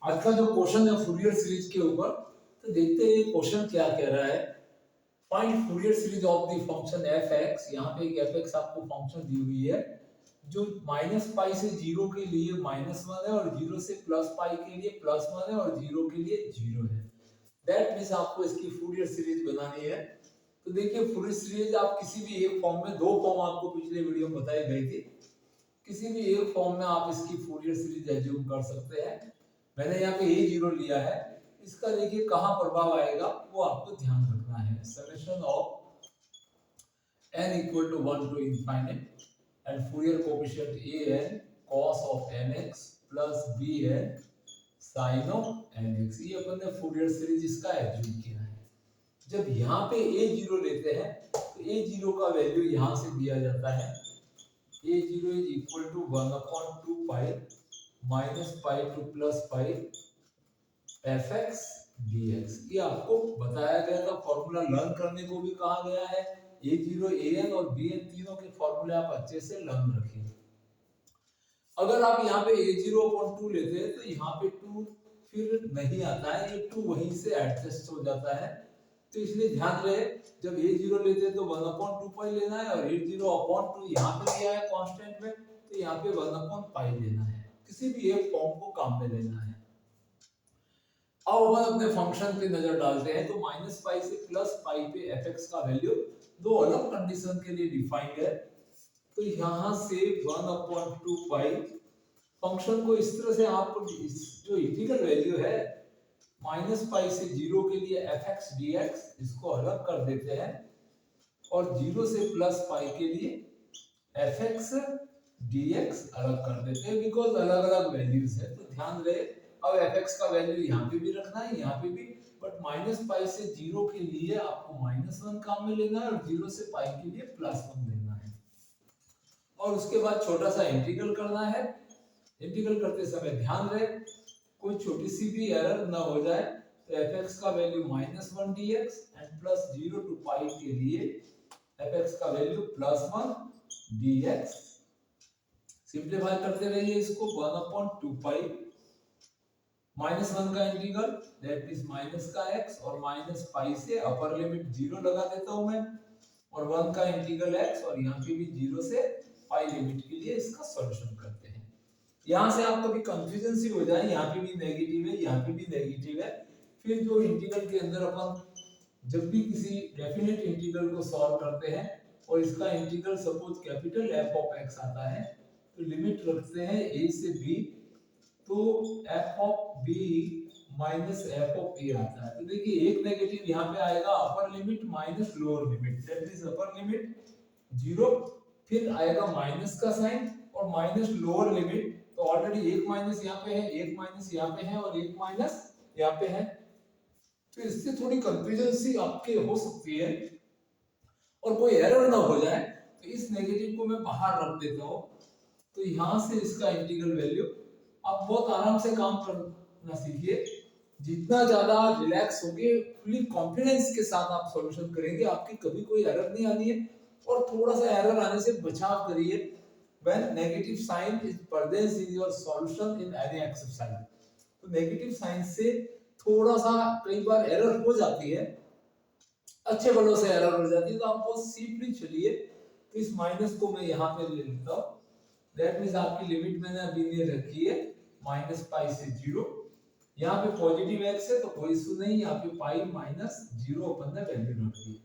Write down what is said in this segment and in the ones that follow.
आज का जो क्वेश्चन है फूरियर सीरीज के ऊपर, तो देखते हैं क्वेश्चन क्या कह रहा है। Find Fourier series of the function F x. यहाँ पे एक एफ एक्स आपको फंक्शन दी हुई है जो माइनस पाई से जीरो के लिए -1 है और जीरो से प्लस पाई के लिए +1 है और जीरो के लिए 0 है। दैट मीन्स आपको इसकी फूरियर सीरीज बनानी है। तो देखिए फूरियर सीरीज आप किसी भी एक फॉर्म में, दो फॉर्म आपको पिछले वीडियो में बताई गई थी, किसी भी एक फॉर्म में आप इसकी फूरियर सीरीज एज्यूम कर सकते हैं। मैंने यहाँ पे a0 लिया है, इसका देखिए कहाँ प्रभाव आएगा वो आपको ध्यान रखना है। Summation of n equal to 1 to infinite and Fourier coefficient an cos of nx plus bn sin of nx, ये अपन ने फूरियर सीरीज इसका एज्यूम किया है। जब यहाँ पे a0 लेते हैं तो a0 का वैल्यू यहाँ से दिया जाता है, a0 is equal to 1/2 pi minus pi to plus pi fx dx। ये आपको बताया गया था, फॉर्मूला लर्न करने को भी कहा गया है। a0 an और bn तीनों के फॉर्मूले आप अच्छे से लर्न रखिए। अगर आप यहाँ पे a0/2 लेते हैं तो यहाँ पे 2 फिर नहीं आता है, ये 2 वहीं से एडजस्ट हो जाता है। तो इसलिए ध्यान रहे, जब a0 लेते हैं तो 1/2 पाई लेना है और a0/2 यहाँ पे दिया है कांस्टेंट में, तो यहाँ पे 1/पाई लेना है। किसी भी एक फॉर्म को काम में लेना है। अब अपन अपने फंक्शन पे नजर डालते हैं तो माइनस पाई से प्लस पाई पे fx का वैल्यू दो अलग कंडीशन के लिए डिफाइंड है। तो यहाँ से 1/2 पाई फंक्शन को इस तरह से आपको जो इंटीग्रल वैल्यू है माइनस पाई से जीरो के लिए fx dx, इसको अलग कर देते हैं और जीरो से प्लस पाई के लिए fx dx अलग कर देते हैं, बिकॉज अलग अलग वैल्यूज है। तो ध्यान रहे, अब fx का वैल्यू यहाँ पे भी रखना है, यहाँ पे भी, बट माइनस पाई से जीरो के लिए आपको -1 काम में लेना है और जीरो से पाई के लिए +1 लेना है। और उसके बाद छोटा सा इंटीग्रल करना है। इंटीग्रल करते समय ध्यान रहे कोई छोटी सी भी एरर ना हो जाए। तो fx का value -1 dx and plus 0 to pi के लिए fx का वैल्यू +1 dx। सिंपलीफाई करते रहिए इसको, 1/2 पाई -1 का इंटीग्रल दैट इज माइनस का x और माइनस पाई से अपर लिमिट 0 लगा देता हूं मैं, और 1 का इंटीग्रल x और यहाँ पे भी 0 से पाई लिमिट के लिए इसका सॉल्यूशन करते हैं। यहाँ से आपको भी कंफ्यूजन सी हो जाए, यहाँ पे भी नेगेटिव है, यहाँ पे भी नेगेटिव है। फिर जो इंटीग्रल के अंदर अपन जब भी किसी डेफिनेट इंटीग्रल को सॉल्व करते हैं और इसका integral suppose capital f of x आता है, तो लिमिट रखते हैं a से b, तो f of b minus f of a आता है। तो देखिए एक नेगेटिव यहाँ पे आएगा, upper limit minus lower limit, that is upper limit 0, फिर आएगा माइनस का साइन और माइनस लोअर लिमिट। तो ऑलरेडी एक माइनस यहाँ पे है, एक माइनस यहाँ पे है और एक माइनस यहाँ पे है। तो इससे थोड़ी कंफ्यूजन सी आपके हो सकती है और कोई एरर ना हो जाए, तो इस नेगेटिव को मैं बाहर रख देता हूँ। तो यहाँ से इसका इंटीग्रल वैल्यू आप बहुत आराम से काम करना सीखिए। जितना ज्यादा रिलैक्स होगे, फुली कॉन्फिडेंस के साथ आप सॉल्यूशन करेंगे, आपकी कभी कोई एरर नहीं आनी है। और थोड़ा सा एरर आने से बचाव करिए when negative sign is present in your solution in any exercise। तो नेगेटिव साइन से थोड़ा सा कई बार एरर हो जाती है, अच्छे वालों से एरर हो जाती है, तो आप बहुत सेफली चलिए। तो इस माइनस को मैं यहाँ पे ले लेता हूँ, दैट मींस आपकी लिमिट मैंने अभी ले रखी है -पाई से 0। यहाँ पे पॉजिटिव x है तो कोई इशू नहीं, यहाँ पे पाई -0 अपन ने वैल्यू रख दी।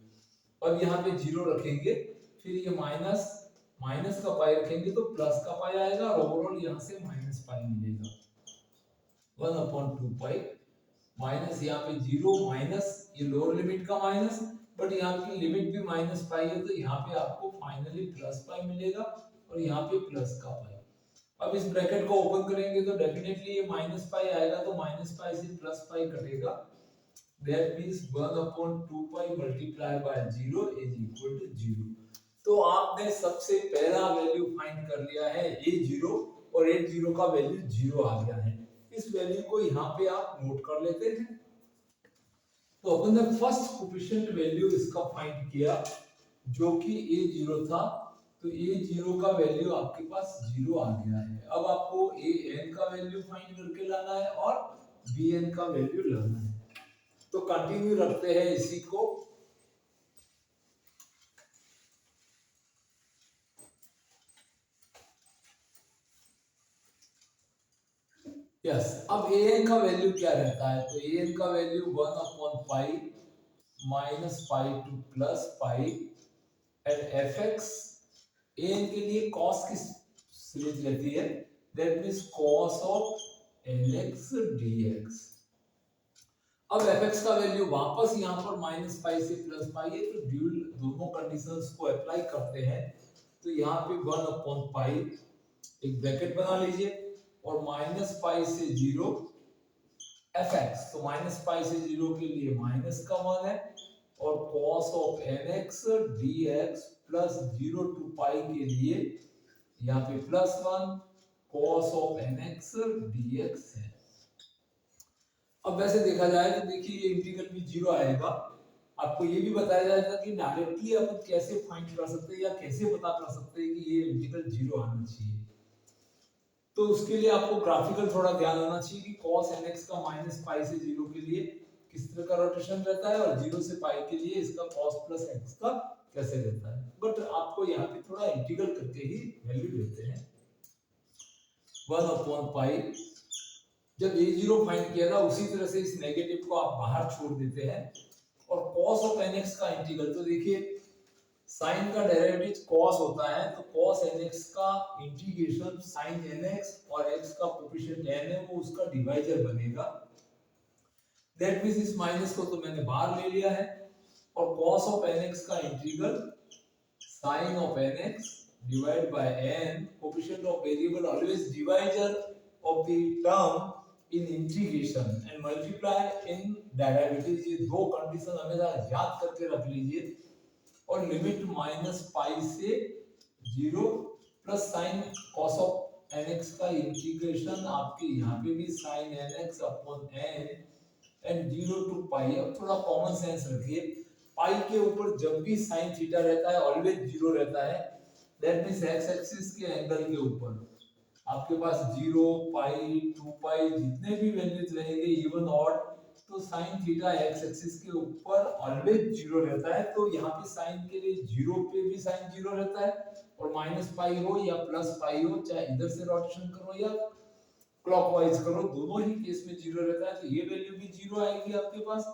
अब यहाँ पे 0 रखेंगे, फिर ये माइनस का पाई रखेंगे तो प्लस का पाई आएगा और ओवरऑल यहाँ से माइनस पाई मिलेगा। 1/2 पाई माइनस यहाँ पे 0 माइनस, ये लोअर लिमिट का माइनस, बट यहाँ की लिमिट भी -पाई है, तो यहाँ पे आपको फाइनली प्लस पाई मिलेगा और यहाँ पे प्लस का पाई। अब इस ब्रैकेट को ओपन करेंगे तो डेफिनेटली ये -पाई आएगा, तो -पाई से +पाई कटेगा, that means 1/2 pi multiply by 0 is equal to 0। तो आपने सबसे पहला वैल्यू फाइंड कर लिया है a0 और a0 का वैल्यू 0 आ गया है। इस वैल्यू को यहाँ पे आप नोट कर लेते हैं। तो अपन ने फर्स्ट कोएफिशिएंट वैल्यू इसका फाइंड किया जो कि a0 था, तो a0 का वैल्यू आपके पास 0 आ गया है। अब आपको an का वैल्यू फाइंड करके लाना है और बी एन का वैल्यू लेना है। तो कंटिन्यू रखते हैं इसी को। यस, अब ए एन का वैल्यू क्या रहता है? तो ए एन का वैल्यू 1/पाई minus pi to plus pi and F X. A N के लिए कॉस की सीरीज रहती है, that means cos of N X D X. अब एफ एक्स का वैल्यू वापस यहाँ पर माइनस पाई से प्लस पाई है, तो ड्यूल दोनों कंडीशंस को अप्लाई करते हैं। तो यहाँ पे 1/पाई एक ब्रैकेट बना लीजिए और माइनस पाई से 0 एफ एक्स, तो माइनस पाई से 0 के लिए माइनस का 1 है और cos of N X D X plus 0 to pi के लिए यहाँ पे +1 cos of N X D X है। अब वैसे देखा जाए तो देखिए ये इंटीग्रल भी 0 आएगा। आपको ये भी बताया जाएगा कि डायरेक्टली अपन कैसे फाइंड कर सकते हैं या कैसे पता कर सकते हैं कि ये इंटीग्रल 0 आना चाहिए। तो उसके लिए आपको ग्राफिकल थोड़ा ध्यान होना चाहिए कि cos nx का माइनस पाई से 0 के लिए किस तरह का रोटेशन रहता है और 0 से पाई के लिए इसका cos प्लस x का कैसे रहता है। बट आपको यहाँ पे थोड़ा इंटीग्रल करके ही वैल्यू लेते हैं। 1/पाई जब a0 फाइंड किया था उसी तरह से इस नेगेटिव को आप बाहर छोड़ देते हैं और cos ऑफ nx का इंटीग्रल, तो देखिए साइन का डेरिवेटिव cos होता है, तो cos nx का इंटीग्रेशन sin nx और x का कोएफिशिएंट n है वो उसका डिवाइजर बनेगा। दैट मींस इस माइनस को तो मैंने बाहर ले लिया है और cos ऑफ nx का integral sin of nx divide by n, coefficient of variable always divisor of the term in integration and multiply in derivative. ये दो कंडीशन हमेशा याद करके रख लीजिए। और लिमिट माइनस पाई से 0 plus sine cos of nx का इंटीग्रेशन आपके यहाँ पे भी sine nx upon n and 0 to pi. अब थोड़ा कॉमन सेंस रखिए, पाई के ऊपर जब भी साइन थीटा रहता है ऑलवेज 0 रहता है। दैट मींस एक्स एक्सिस के एंगल के ऊपर आपके पास 0 पाई 2 पाई जितने भी वैल्यूज रहेंगे इवन ऑड, तो साइन थीटा एक्स एक्सिस के ऊपर ऑलवेज 0 रहता है। तो यहाँ पे साइन के लिए 0 पे भी साइन 0 रहता है और माइनस पाई हो या प्लस पाई हो, चाहे इधर से रोटेशन करो या क्लॉकवाइज करो, दोनों ही केस में 0 रहता है। तो ये वैल्यू भी 0 आएगी आपके पास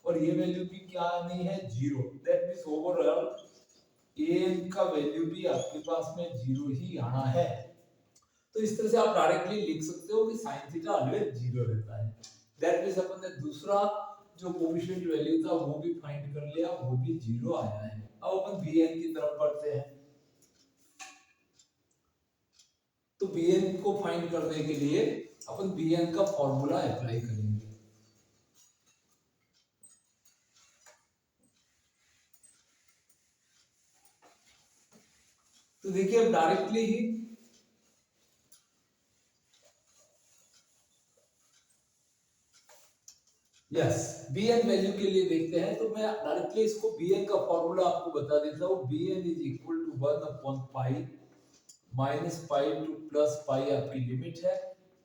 और ये वैल्यू भी क्या नहीं है 0। दैट मींस ओवरऑल an का वैल्यू भी आपके पास में 0 ही आना है। तो इस तरह से आप डायरेक्टली लिख सकते हो कि sin थीटा ऑलवेज 0 रहता है। दैट मींस अपन ने दूसरा जो कोएफिशिएंट वैल्यू था वो भी फाइंड कर लिया, वो भी 0 आया है। अब अपन bn की तरफ बढ़ते हैं। तो bn को फाइंड करने के लिए अपन bn का फॉर्मूला अप्लाई करेंगे। तो देखिए अब डायरेक्टली ही यस bn वैल्यू के लिए देखते हैं। तो मैं डायरेक्टली इसको bn का फॉर्मूला आपको बता देता हूं। bn इज इक्वल टू 1/पाई minus pi to plus pi आपकी लिमिट है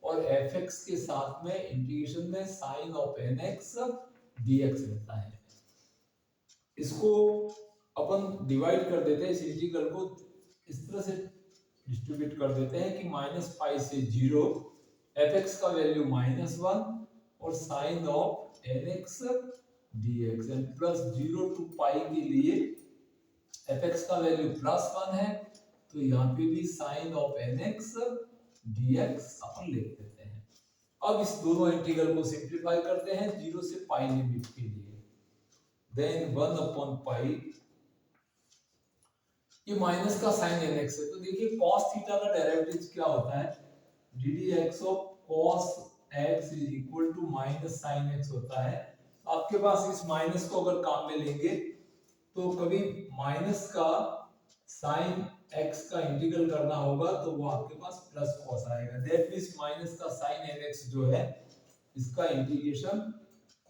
और fx के साथ में इंटीग्रेशन में साइन ऑफ nx dx रहता है। इसको अपन डिवाइड कर देते हैं, इस इंटीग्रल को इस तरह से डिस्ट्रीब्यूट कर देते हैं कि माइनस पाई से 0 fx का वैल्यू -1 और sine of nx dx and plus 0 to pi के लिए fx का वैल्यू +1 है, तो यहाँ पे भी साइन ऑफ nx dx अपन लिख देते हैं। अब इस दोनों इंटीग्रल को सिंपलीफाई करते हैं 0 से पाई लिमिट के लिए। देन 1/पाई, ये माइनस का साइन nx है, तो देखिए cos थीटा का डेरिवेटिव क्या होता है, ddx of cos x is equal to minus sine x होता है। आपके पास इस माइनस को अगर काम में लेंगे तो कभी माइनस का साइन x का इंटीग्रल करना होगा तो वो आपके पास प्लस cos आएगा। दैट मींस माइनस का साइन nx जो है इसका integration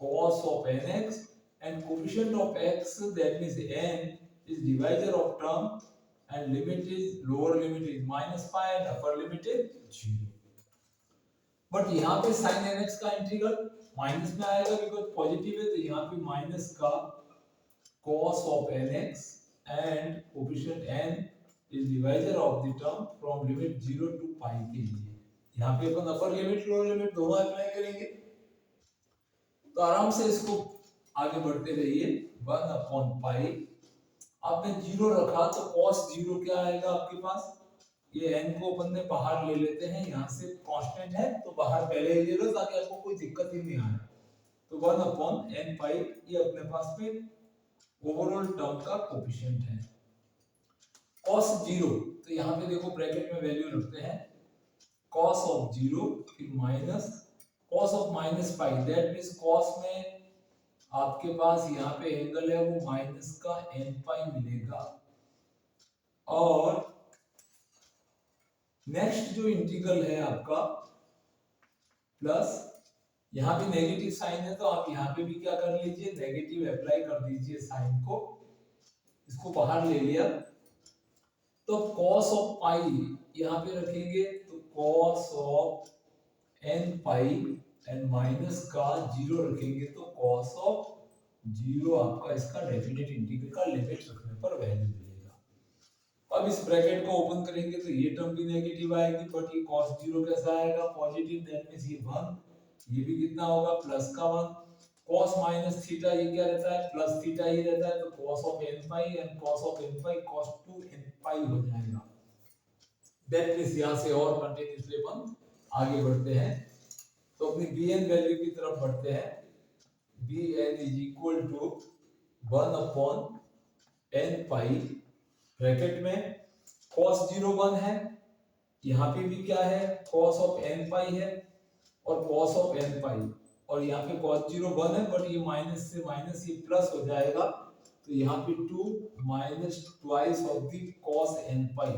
cos of nx and coefficient of x that means n is divisor of term and limit is lower limit is -pi and upper limit is 0. But यहाँ पे sign nx का integral minus में आएगा because positive है, तो यहाँ पे minus का cos of nx and coefficient n is divisor of the term from limit 0 to pi के लिए। यहाँ पे अपन अपर लिमिट लोअर लिमिट दोनों अप्लाई करेंगे, तो आराम से इसको आगे बढ़ते रहिए। 1/पाई आपने 0 रखा तो cos 0 क्या आएगा आपके पास, ये n को अपन ने बाहर ले लेते हैं, यहाँ से कांस्टेंट है तो बाहर पहले ही ले लो ताकि आपको कोई दिक्कत ही नहीं आए। तो 1/n पाई ये अपने पास में ओवरऑल टर्म का कोएफिशिएंट है। cos 0 तो यहाँ पे देखो ब्रैकेट में वैल्यू रखते हैं, cos ऑफ 0 फिर minus cos of minus pi, that means cos में आपके पास यहाँ पे एंगल है वो माइनस का n पाई मिलेगा। और नेक्स्ट जो इंटीग्रल है आपका प्लस, यहाँ पे नेगेटिव साइन है तो आप यहाँ पे भी क्या कर लीजिए, नेगेटिव अप्लाई कर दीजिए साइन को, इसको बाहर ले लिया तो cos ऑफ पाई यहाँ पे रखेंगे तो cos of n pi and minus का 0 रखेंगे तो cos ऑफ 0 आपका इसका डेफिनेट इंटीग्रल का लिमिट रखने पर वैल्यू मिलेगा। अब इस ब्रैकेट को ओपन करेंगे तो ये टर्म भी नेगेटिव आएगी, बट ये cos 0 कैसा आएगा, पॉजिटिव, दैट मींस ये 1, ये भी कितना होगा प्लस का 1, cos माइनस थीटा ये क्या रहता है प्लस थीटा ही रहता है, तो cos of n pi and cos of n pi cos 2n पाई हो जाएगा। दैट मींस यहां से और कंटिन्यूअसली अपन आगे बढ़ते हैं, तो अपनी bn वैल्यू की तरफ बढ़ते हैं। bn is equal to 1/n pi, bracket में cos 0 1 है, यहाँ पे भी क्या है cos ऑफ n पाई है और cos ऑफ n पाई, और यहाँ पे cos 0 1 है बट ये माइनस से माइनस ये प्लस हो जाएगा, तो यहाँ पे 2 minus twice of the cos n pi,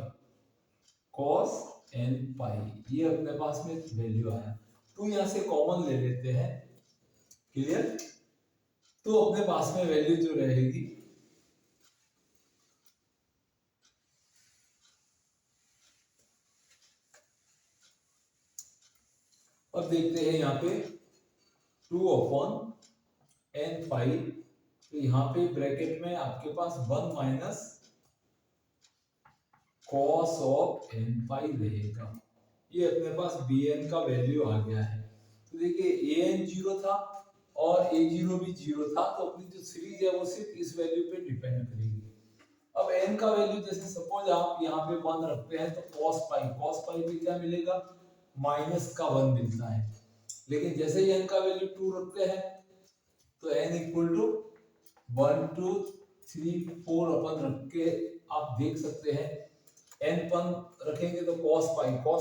cos n पाई ये अपने पास में वैल्यू आया। तो यहाँ से कॉमन ले लेते हैं, क्लियर, तो अपने पास में वैल्यू जो रहेगी अब देखते हैं यहाँ पे 2/n पाई, तो यहाँ पे ब्रैकेट में आपके पास 1 माइनस cos ऑफ n पाई रहेगा, ये अपने पास bn का वैल्यू आ गया है। तो देखिए an 0 था और a0 भी 0 था, तो अपनी जो सीरीज है वो सिर्फ इस वैल्यू पे डिपेंड करेगी। अब n का वैल्यू जैसे सपोज आप यहाँ पे 1 रखते हैं तो cos पाई भी क्या मिलेगा माइनस का 1 मिलता है, लेकिन जैसे ही n का वैल्यू 2 रखते हैं तो n इक्वल टू 1 2 3 4 अपन रख के आप देख सकते हैं, n पन रखेंगे तो cos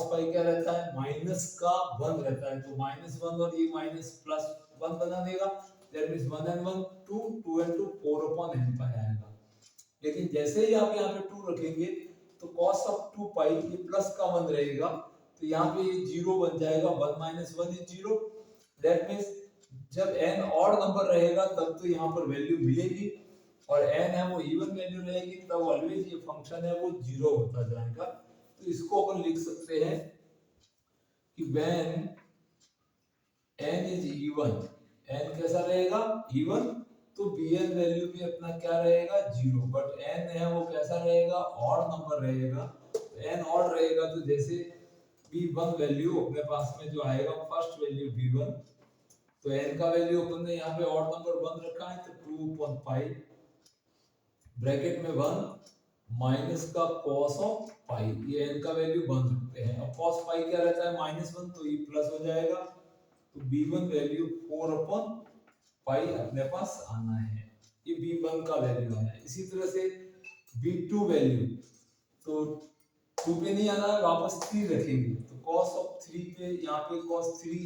पाई क्या रहता है माइनस का 1 रहता है, तो -1 और ये माइनस प्लस 1 बना देगा, that means 1 and 1 2 2 and 2 4/n पाई आएगा। लेकिन जैसे ही आप यहाँ पे 2 रखेंगे तो cos ऑफ 2 पाई ये प्लस का 1 रहेगा, तो यहाँ पे ये 0 बन जाएगा, 1 माइनस 1 इज 0, दैट मींस जब n ऑड नंबर रहेगा तब तो यहाँ पर वैल्यू मिलेगी, और n है वो इवन वैल्यू रहेगी तब ऑलवेज ये फंक्शन है वो 0 होता जाएगा। तो इसको अपन लिख सकते हैं कि when n is even, n कैसा रहेगा even, तो bn वैल्यू भी अपना क्या रहेगा 0, बट n है वो कैसा रहेगा ऑड नंबर रहेगा, तो n ऑड रहेगा तो जैसे b1 वैल्यू अपने पास में जो आएगा फर्स्ट वैल्यू b1, तो n का वैल्यू अपन ने यहाँ पे ऑड नंबर 1 रखा है तो 2/पाई ब्रैकेट में 1 माइनस का cos ऑफ पाई, ये n का वैल्यू 1 रखते हैं। अब cos पाई क्या रहता है -1, तो ये प्लस हो जाएगा, तो b1 वैल्यू 4/पाई अपने पास आना है, ये b1 का वैल्यू आया। इसी तरह से b2 वैल्यू तो 2 पे नहीं आना है, वापस 3 रखेंगे तो cos ऑफ 3 पे यहाँ पे cos 3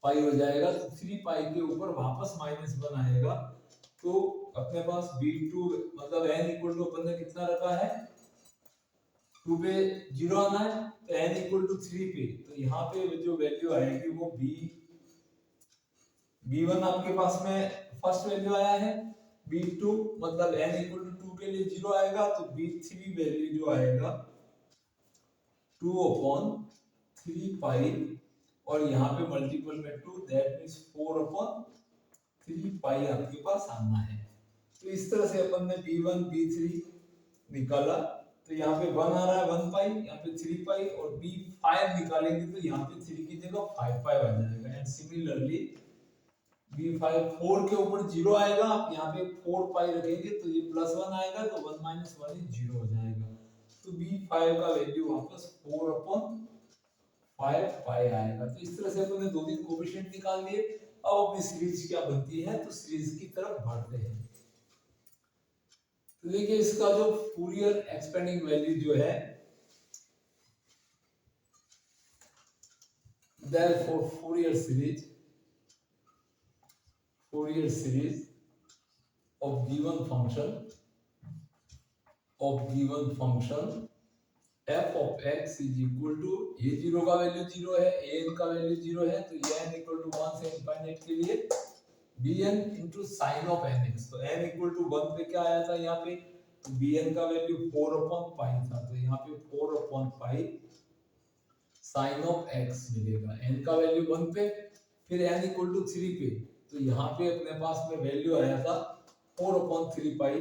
पाई हो जाएगा, तो 3 पाई के ऊपर वापस -1 आएगा, तो अपने पास b2 मतलब n इक्वल टू अपन ने कितना रखा है 2 पे 0 आना है, तो n इक्वल टू 3 पे, तो यहाँ पे जो वैल्यू आएगी वो b1 आपके पास में फर्स्ट वैल्यू आया है, b2 मतलब n इक्वल टू 2 के लिए 0 आएगा, तो b3 वैल्यू जो आएगा 2/3 पाई और यहाँ पे मल्टीपल में 2, दैट मीन्स 4/3 पाई आपके पास आना है। तो इस तरह से अपन ने b1 b3 निकाला, तो यहाँ पे 1 आ रहा है 1 पाई, यहाँ पे 3 पाई, और b5 निकालेंगे तो यहाँ पे 3 की जगह 5 पाई आ जाएगा। एंड सिमिलरली b5 4 के ऊपर 0 आएगा, आप यहाँ पे 4 पाई रखेंगे तो ये +1 आएगा, तो 1 - 1 इज 0 हो जाएगा। तो b5 का वैल्यू वापस 4/5 पाई आएगा। तो इस तरह से अपन ने दो तीन कोएफिशिएंट निकाल लिए। अब अपनी सीरीज क्या बनती है, तो सीरीज की तरफ बढ़ते हैं। तो देखिए इसका जो फूरियर एक्सपेंडिंग वैल्यू जो है, therefore Fourier series of given function f of x is equal to a0 का वैल्यू 0 है, an का वैल्यू 0 है, तो ये n इक्वल टू 1 से इनफाइनाइट के लिए bn into sin of nx। तो n इक्वल टू 1 पे क्या आया था यहाँ पे, तो bn का वैल्यू 4/पाई था, तो यहाँ पे 4/पाई sin of x मिलेगा। n का वैल्यू 1 पे, फिर n इक्वल टू 3 पे, तो यहाँ पे अपने पास में वैल्यू आया था 4/3 पाई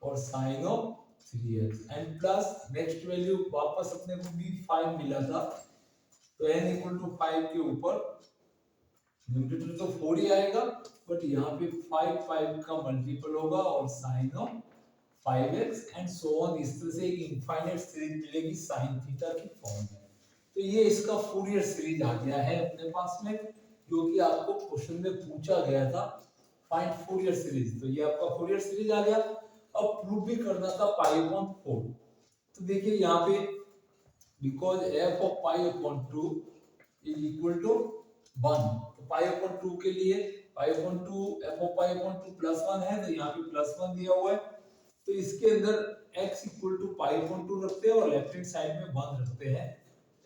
और sin of 3x, and plus next value वापस अपने को b5 मिला था, तो n इक्वल टू 5 के ऊपर न्यूमरेटर तो 4 ही आएगा, बट यहाँ पे 5 का मल्टीपल होगा और sin of 5x and so on. इस तरह से एक इनफाइनाइट सीरीज मिलेगी sin थीटा की फॉर्म में। तो ये इसका फूरियर सीरीज आ गया है अपने पास में, जो कि आपको क्वेश्चन में पूछा गया था, फाइंड फूरियर सीरीज। तो ये आपका फूरियर सीरीज आ गया। अब प्रूव भी करना था π/4। तो देखिए यहाँ पे because f of π/2 is equal to 1, तो π/2 के लिए π/2 f of π/2 +1 है, तो यहाँ पे +1 दिया हुआ है, तो इसके अंदर x इक्वल टू π/2 रखते हैं और लेफ्ट हैंड साइड में 1 रखते हैं,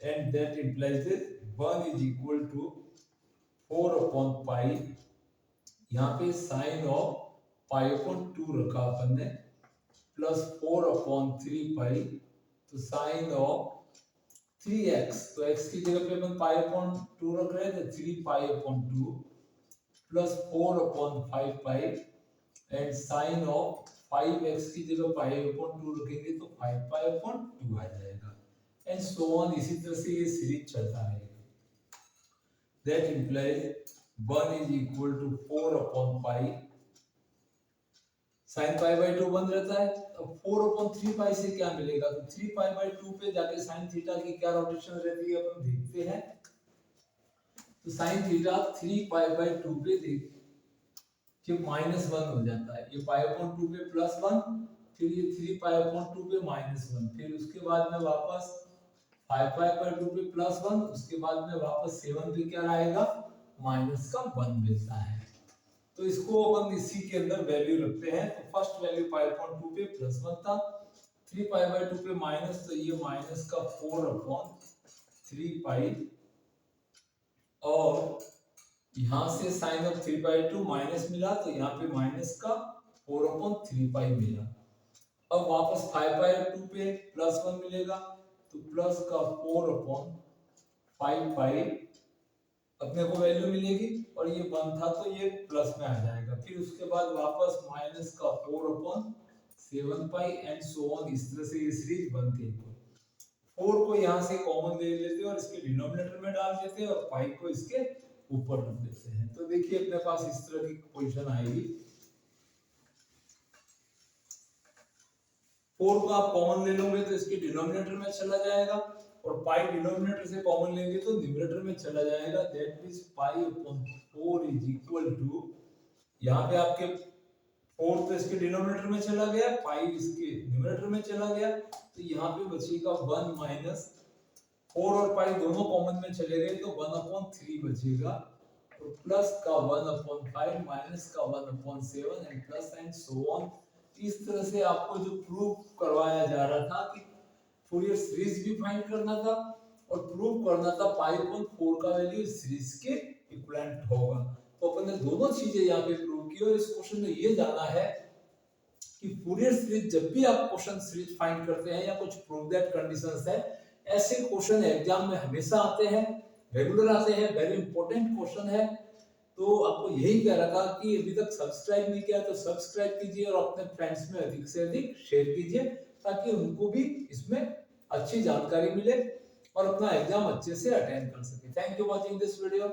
and that implies that 1 is equal to 4/पाई, यहाँ पे साइन ऑफ π/2 रखा अपन ने, प्लस 4/3 पाई, तो साइन ऑफ 3x, तो x की जगह पे अपन π/2 रख रहे हैं, तो 3π/2 plus 4/5 pi, and sine of 5x की जगह π/2 रखेंगे तो 5π/2 आ जाएगा, एंड सो ऑन। इसी तरह से ये सीरीज चलता रहेगा। That implies 1 is equal to 4/पाई, sin π/2 1 रहता है, तो 4/3 पाई से क्या मिलेगा, तो 3π/2 पे जाके sin थीटा की क्या रोटेशन रहती है अपन देखते हैं। तो sin थीटा 3π/2 पे देख कि -1 हो जाता है, ये π/2 पे +1, फिर ये 3π/2 पे -1, फिर उसके बाद में वापस 5π/2 पे +1, उसके बाद में वापस 7 पे क्या आएगा, -1 मिलता है। तो इसको अपन इसी के अंदर वैल्यू रखते हैं। तो फर्स्ट वैल्यू π/2 पे +1 था, 3π/2 पे माइनस, तो ये माइनस का 4/3 पाई, और यहाँ से साइन ऑफ 3/2 माइनस मिला, तो यहाँ पे माइनस का 4/3 पाई मिला। अब वापस 5/2 पे +1 मिलेगा, तो प्लस का 4/5 पाई अपने को वैल्यू मिलेगी, और ये 1 था तो ये प्लस में आ जाएगा। फिर उसके बाद वापस माइनस का 4/7 पाई, एंड सो ऑन। इस तरह से ये सीरीज बनती है। 4 को यहाँ से कॉमन ले लेते हैं और इसके डिनोमिनेटर में डाल देते हैं, और पाई को इसके ऊपर रख देते हैं। तो देखिए अपने पास इस तरह की पोजीशन आएगी। 4 को आप कॉमन ले लोगे तो इसके डिनोमिनेटर में चला जाएगा, और पाई डिनोमिनेटर से कॉमन लेंगे तो न्यूमरेटर में चला जाएगा। That means π/4 is equal to, यहाँ पे आपके 4 तो इसके डिनोमिनेटर में चला गया, पाई इसके न्यूमरेटर में चला गया, तो यहाँ पे बचेगा 1 माइनस 4 और पाई दोनों कॉमन में चले गए, तो 1/3 बचेगा, और प्लस का 1/5 माइनस का 1/7 and plus and so on. इस तरह से आपको जो प्रूव करवाया जा रहा था कि फूरियर सीरीज भी फाइंड करना था और प्रूव करना था π/4 का वैल्यू सीरीज के इक्विवेलेंट होगा। तो अपन ने दोनों चीजें यहाँ पे प्रूव की, और इस क्वेश्चन में ये जाना है कि फूरियर सीरीज, जब भी आप क्वेश्चन सीरीज फाइंड करते हैं या कुछ प्रूव दैट कंडीशंस है, ऐसे क्वेश्चन एग्जाम में हमेशा आते हैं, रेगुलर आते हैं, वेरी इंपॉर्टेंट क्वेश्चन है। तो आपको यही कह रहा था कि अभी तक सब्सक्राइब नहीं किया तो सब्सक्राइब कीजिए और अपने फ्रेंड्स में अधिक से अधिक शेयर कीजिए, ताकि उनको भी इसमें अच्छी जानकारी मिले और अपना एग्जाम अच्छे से अटेंड कर सके। Thank you watching this video.